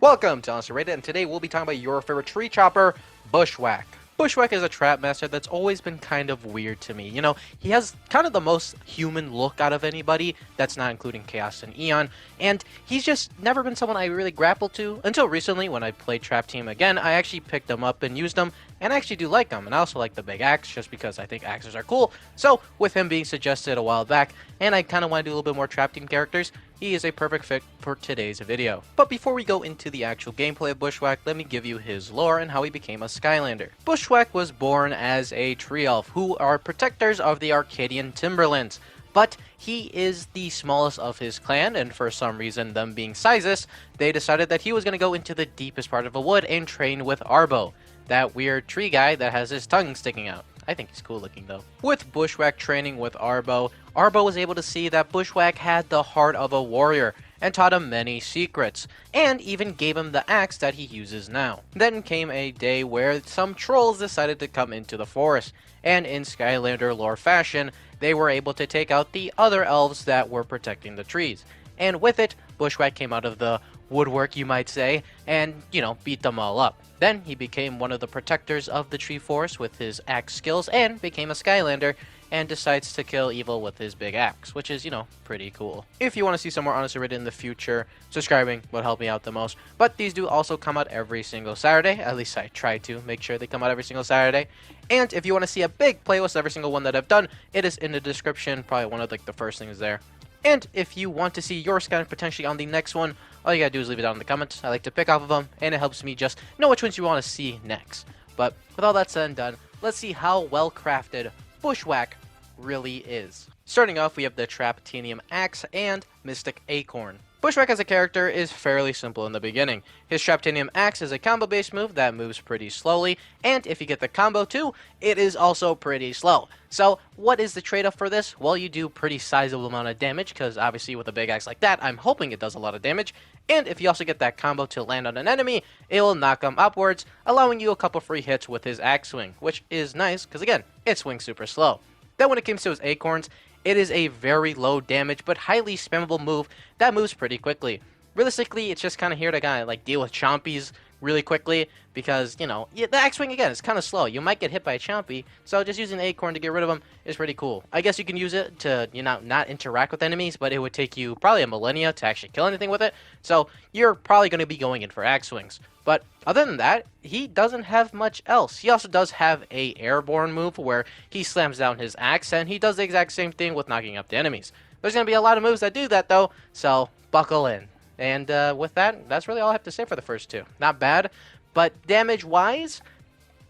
Welcome to Honestly Rated, and today we'll be talking about your favorite tree chopper, Bushwhack. Bushwhack is a trap master that's always been kind of weird to me. You know, he has kind of the most human look out of anybody, that's not including Chaos and Eon, and he's just never been someone I really grappled to until recently when I played Trap Team again. I actually picked him up and used him, and I actually do like him, and I also like the big axe just because I think axes are cool. So, with him being suggested a while back, and I kind of want to do a little bit more Trap Team characters, he is a perfect fit for today's video. But before we go into the actual gameplay of Bushwhack, let me give you his lore and how he became a Skylander. Bushwhack was born as a tree elf, who are protectors of the Arcadian Timberlands. But he is the smallest of his clan, and for some reason, them being sizes, they decided that he was going to go into the deepest part of a wood and train with Arbo, that weird tree guy that has his tongue sticking out. I think he's cool looking though. With Bushwhack training with Arbo, Arbo was able to see that Bushwhack had the heart of a warrior and taught him many secrets, and even gave him the axe that he uses now. Then came a day where some trolls decided to come into the forest, and in Skylander lore fashion, they were able to take out the other elves that were protecting the trees. And with it, Bushwhack came out of the woodwork, you might say, and, beat them all up. Then he became one of the protectors of the tree forest with his axe skills and became a Skylander and decides to kill evil with his big axe, which is, pretty cool. If you want to see some more Honestly Rated in the future, subscribing would help me out the most. But these do also come out every single Saturday. At least I try to make sure they come out every single Saturday. And if you want to see a big playlist of every single one that I've done, it is in the description, probably one of the first things there. And if you want to see your Skylander potentially on the next one, all you gotta do is leave it down in the comments. I like to pick off of them, and it helps me just know which ones you want to see next. But with all that said and done, let's see how well crafted Bushwhack really is. Starting off, we have the Traptinium Axe and Mystic Acorn. Bushwhack as a character is fairly simple in the beginning. His Traptinium Axe is a combo-based move that moves pretty slowly, and if you get the combo too, it is also pretty slow. So, what is the trade-off for this? Well, you do pretty sizable amount of damage, because obviously with a big axe like that, I'm hoping it does a lot of damage, and if you also get that combo to land on an enemy, it will knock them upwards, allowing you a couple free hits with his axe swing, which is nice, because again, it swings super slow. Then when it comes to his acorns, it is a very low damage but highly spammable move that moves pretty quickly. Realistically, it's just kind of here to deal with chompies really quickly because, the axe swing again is kind of slow. You might get hit by a chompy, so just using the acorn to get rid of them is pretty cool. I guess you can use it to, not interact with enemies, but it would take you probably a millennia to actually kill anything with it, so you're probably going to be going in for axe swings. But other than that, he doesn't have much else. He also does have a airborne move where he slams down his axe, and he does the exact same thing with knocking up the enemies. There's going to be a lot of moves that do that though, so buckle in. And with that, that's really all I have to say for the first two. Not bad, but damage-wise,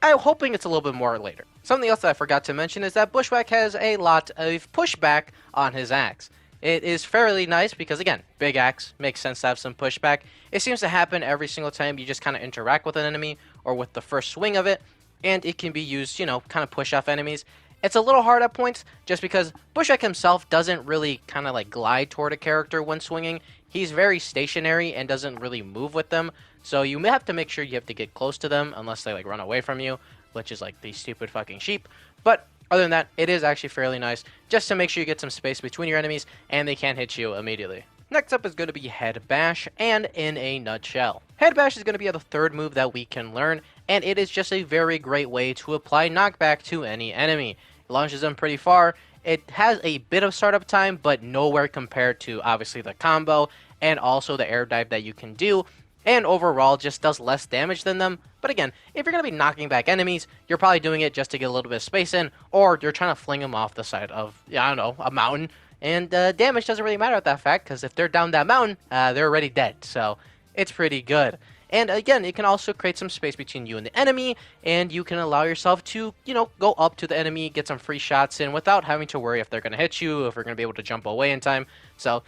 I'm hoping it's a little bit more later. Something else that I forgot to mention is that Bushwhack has a lot of pushback on his axe. It is fairly nice because, again, big axe, makes sense to have some pushback. It seems to happen every single time you just kind of interact with an enemy or with the first swing of it, and it can be used, kind of push off enemies. It's a little hard at points just because Bushwhack himself doesn't really kind of glide toward a character when swinging. He's very stationary and doesn't really move with them, so you may have to make sure you have to get close to them unless they run away from you, which is these stupid fucking sheep. But other than that, it is actually fairly nice just to make sure you get some space between your enemies and they can't hit you immediately. Next up is going to be Head Bash, and in a nutshell, Head Bash is going to be the third move that we can learn, and it is just a very great way to apply knockback to any enemy. It launches them pretty far. It has a bit of startup time, but nowhere compared to obviously the combo and also the air dive that you can do, and overall just does less damage than them. But again, if you're going to be knocking back enemies, you're probably doing it just to get a little bit of space in, or you're trying to fling them off the side of, a mountain, and damage doesn't really matter at that fact, because if they're down that mountain, they're already dead, so it's pretty good. And again, it can also create some space between you and the enemy, and you can allow yourself to, go up to the enemy, get some free shots in without having to worry if they're going to hit you, if you're going to be able to jump away in time. So,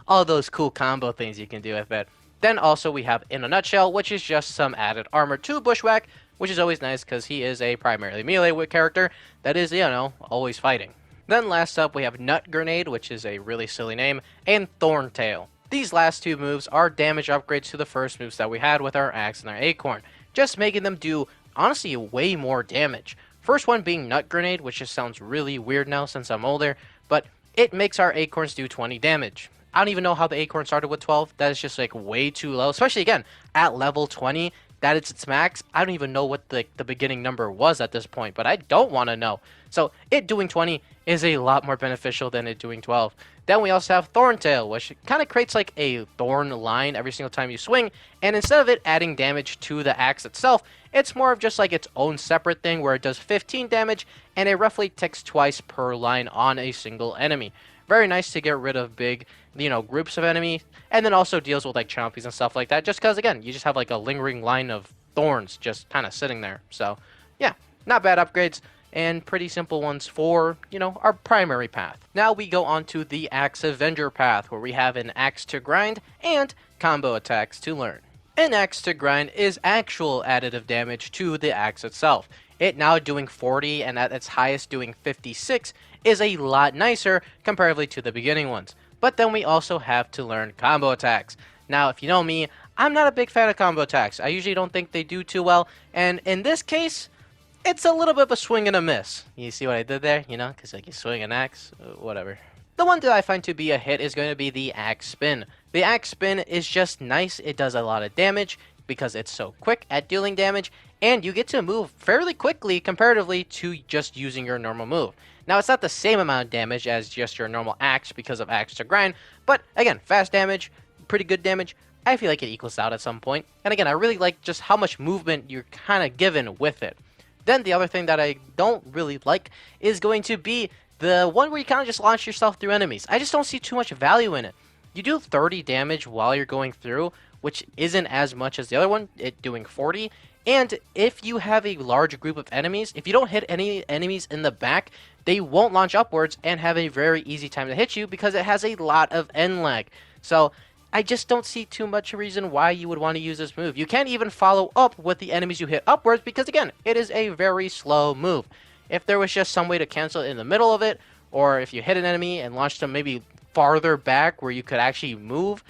all those cool combo things you can do with it. Then also we have In a Nutshell, which is just some added armor to Bushwhack, which is always nice because he is a primarily melee character that is, always fighting. Then last up we have Nut Grenade, which is a really silly name, and Thorntail. These last two moves are damage upgrades to the first moves that we had with our axe and our acorn, just making them do, honestly, way more damage. First one being Nut Grenade, which just sounds really weird now since I'm older, but it makes our acorns do 20 damage. I don't even know how the Acorn started with 12. That is just like way too low, especially again at level 20. That is its max. I don't even know what the beginning number was at this point, but I don't want to know. So it doing 20 is a lot more beneficial than it doing 12. Then we also have Thorntail, which kind of creates like a thorn line every single time you swing, and instead of it adding damage to the axe itself, it's more of just like its own separate thing where it does 15 damage, and it roughly ticks twice per line on a single enemy. Very nice to get rid of big, groups of enemies, and then also deals with like chompies and stuff like that, just because again, you just have like a lingering line of thorns just kind of sitting there. So yeah, not bad upgrades and pretty simple ones for, our primary path. Now we go on to the Axe Avenger path, where we have an axe to grind and combo attacks to learn. An axe to grind is actual additive damage to the axe itself. It now doing 40 and at its highest doing 56 is a lot nicer comparatively to the beginning ones. But then we also have to learn combo attacks. Now, if you know me, I'm not a big fan of combo attacks. I usually don't think they do too well, and in this case, it's a little bit of a swing and a miss. You see what I did there? Because like you swing an axe, whatever. The one that I find to be a hit is going to be the axe spin. The axe spin is just nice. It does a lot of damage because it's so quick at dealing damage, and you get to move fairly quickly comparatively to just using your normal move. Now, it's not the same amount of damage as just your normal axe because of axe to grind, but again, fast damage, pretty good damage. I feel like it equals out at some point. And again, I really like just how much movement you're kind of given with it. Then the other thing that I don't really like is going to be the one where you kind of just launch yourself through enemies. I just don't see too much value in it. You do 30 damage while you're going through, which isn't as much as the other one, it doing 40. And if you have a large group of enemies, if you don't hit any enemies in the back, they won't launch upwards and have a very easy time to hit you because it has a lot of end lag. So I just don't see too much reason why you would want to use this move. You can't even follow up with the enemies you hit upwards because, again, it is a very slow move. If there was just some way to cancel it in the middle of it, or if you hit an enemy and launched them maybe farther back where you could actually move,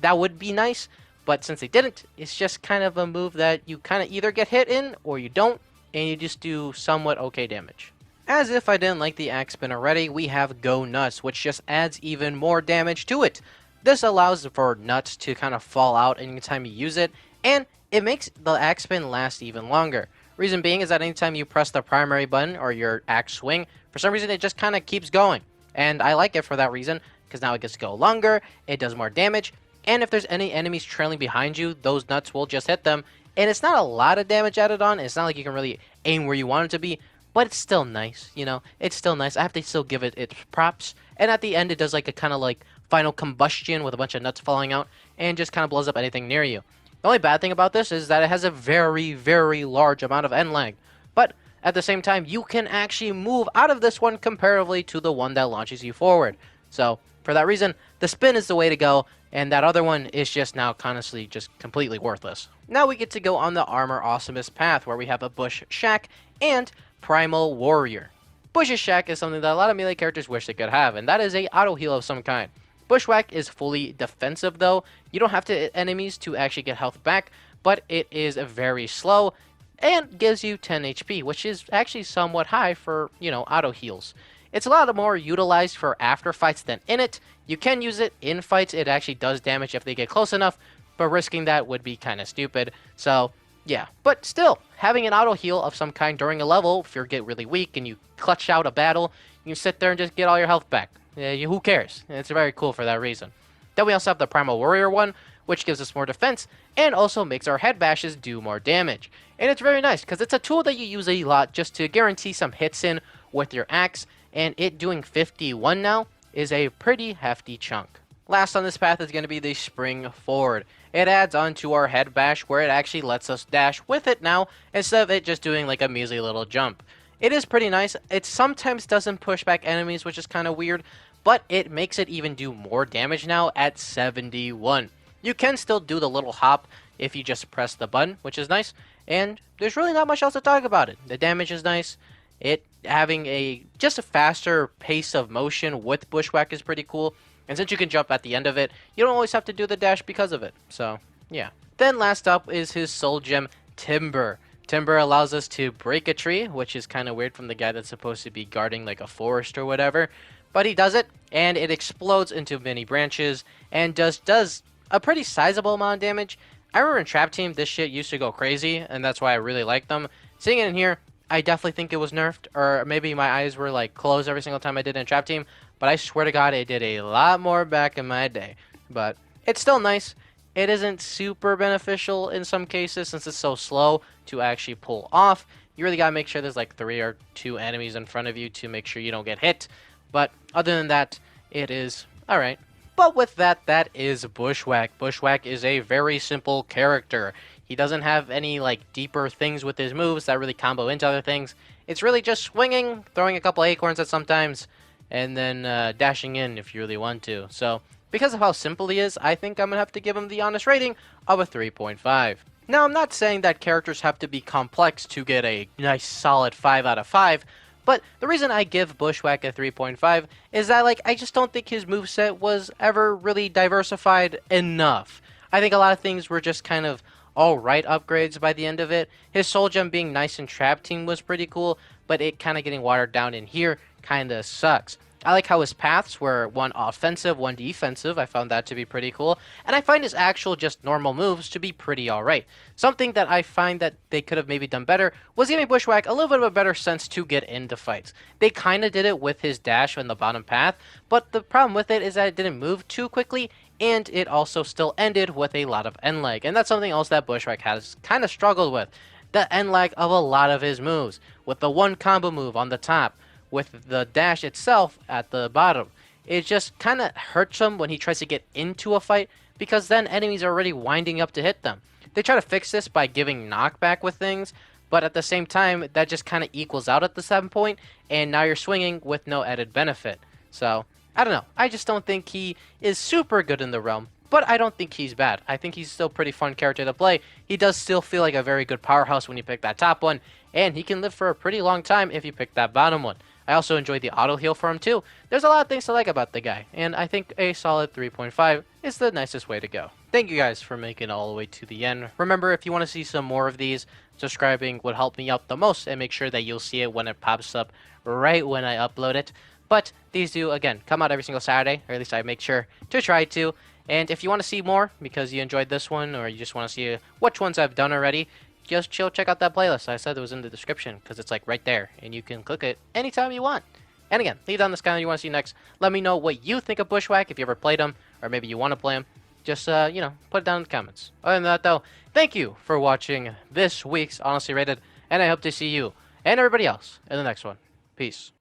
that would be nice. But since they didn't, it's just kind of a move that you kind of either get hit in or you don't, and you just do somewhat okay damage. As if I didn't like the axe spin already, we have Go Nuts, which just adds even more damage to it. This allows for nuts to kind of fall out anytime you use it, and it makes the axe spin last even longer. Reason being is that anytime you press the primary button or your axe swing, for some reason it just kind of keeps going. And I like it for that reason, because now it gets to go longer, it does more damage, and if there's any enemies trailing behind you, those nuts will just hit them. And it's not a lot of damage added on, it's not like you can really aim where you want it to be, but it's still nice, it's still nice. I have to still give it its props. And at the end it does like a kind of like final combustion with a bunch of nuts falling out and just kind of blows up anything near you. The only bad thing about this is that it has a very, very large amount of end lag. But at the same time, you can actually move out of this one comparatively to the one that launches you forward. So for that reason, the spin is the way to go, and that other one is just now honestly just completely worthless. Now we get to go on the Armor Awesomest path, where we have a Bushwhack and Primal Warrior. Bushwhack is something that a lot of melee characters wish they could have, and that is a auto heal of some kind. Bushwhack is fully defensive though. You don't have to hit enemies to actually get health back, but it is very slow and gives you 10 HP, which is actually somewhat high for, auto heals. It's a lot more utilized for after fights than in it. You can use it in fights. It actually does damage if they get close enough, but risking that would be kind of stupid. So yeah, but still, having an auto heal of some kind during a level, if you get really weak and you clutch out a battle, you can sit there and just get all your health back. Who cares? It's very cool for that reason. Then we also have the Primal Warrior one, which gives us more defense and also makes our head bashes do more damage. And it's very nice because it's a tool that you use a lot just to guarantee some hits in with your axe, and it doing 51 now is a pretty hefty chunk. Last on this path is going to be the Spring Forward. It adds on to our head bash where it actually lets us dash with it now instead of it just doing like a measly little jump. It is pretty nice. It sometimes doesn't push back enemies, which is kind of weird, but it makes it even do more damage now at 71. You can still do the little hop if you just press the button, which is nice, and there's really not much else to talk about it. The damage is nice. It having just a faster pace of motion with Bushwhack is pretty cool, and since you can jump at the end of it, you don't always have to do the dash because of it, so yeah. Then last up is his soul gem, Timber. Timber allows us to break a tree, which is kind of weird from the guy that's supposed to be guarding like a forest or whatever. But he does it, and it explodes into many branches, and does a pretty sizable amount of damage. I remember in Trap Team, this shit used to go crazy, and that's why I really like them. Seeing it in here, I definitely think it was nerfed, or maybe my eyes were like closed every single time I did it in Trap Team, but I swear to God, it did a lot more back in my day. But it's still nice. It isn't super beneficial in some cases since it's so slow to actually pull off. You really gotta make sure there's like 3 or 2 enemies in front of you to make sure you don't get hit. But other than that, it is alright. But with that, that is Bushwhack. Bushwhack is a very simple character. He doesn't have any like deeper things with his moves that really combo into other things. It's really just swinging, throwing a couple acorns at sometimes, and then dashing in if you really want to. So because of how simple he is, I think I'm going to have to give him the honest rating of a 3.5. Now, I'm not saying that characters have to be complex to get a nice solid 5 out of 5, but the reason I give Bushwhack a 3.5 is that, like, I just don't think his moveset was ever really diversified enough. I think a lot of things were just kind of alright upgrades by the end of it. His Soul Gem being nice in Trap Team was pretty cool, but it kind of getting watered down in here kind of sucks. I like how his paths were one offensive, one defensive. I found that to be pretty cool. And I find his actual just normal moves to be pretty alright. Something that I find that they could have maybe done better was giving Bushwhack a little bit of a better sense to get into fights. They kind of did it with his dash in the bottom path, but the problem with it is that it didn't move too quickly, and it also still ended with a lot of end lag. And that's something else that Bushwhack has kind of struggled with. The end lag of a lot of his moves, with the one combo move on the top, with the dash itself at the bottom. It just kind of hurts him when he tries to get into a fight, because then enemies are already winding up to hit them. They try to fix this by giving knockback with things, but at the same time, that just kind of equals out at the 7 point, and now you're swinging with no added benefit. So, I don't know. I just don't think he is super good in the realm, but I don't think he's bad. I think he's still a pretty fun character to play. He does still feel like a very good powerhouse when you pick that top one, and he can live for a pretty long time if you pick that bottom one. I also enjoy the auto heal for him too. There's a lot of things to like about the guy, and I think a solid 3.5 is the nicest way to go. Thank you guys for making it all the way to the end. Remember, if you want to see some more of these, subscribing would help me out the most, and make sure that you'll see it when it pops up right when I upload it. But these do, again, come out every single Saturday, or at least I make sure to try to. And if you want to see more, because you enjoyed this one, or you just want to see which ones I've done already, just chill, check out that playlist. I said it was in the description, because it's like right there, and you can click it anytime you want. And again, leave down the Skylander you want to see next. Let me know what you think of Bushwhack, if you ever played him, or maybe you want to play him. Just, you know, put it down in the comments. Other than that, though, thank you for watching this week's Honestly Rated, and I hope to see you and everybody else in the next one. Peace.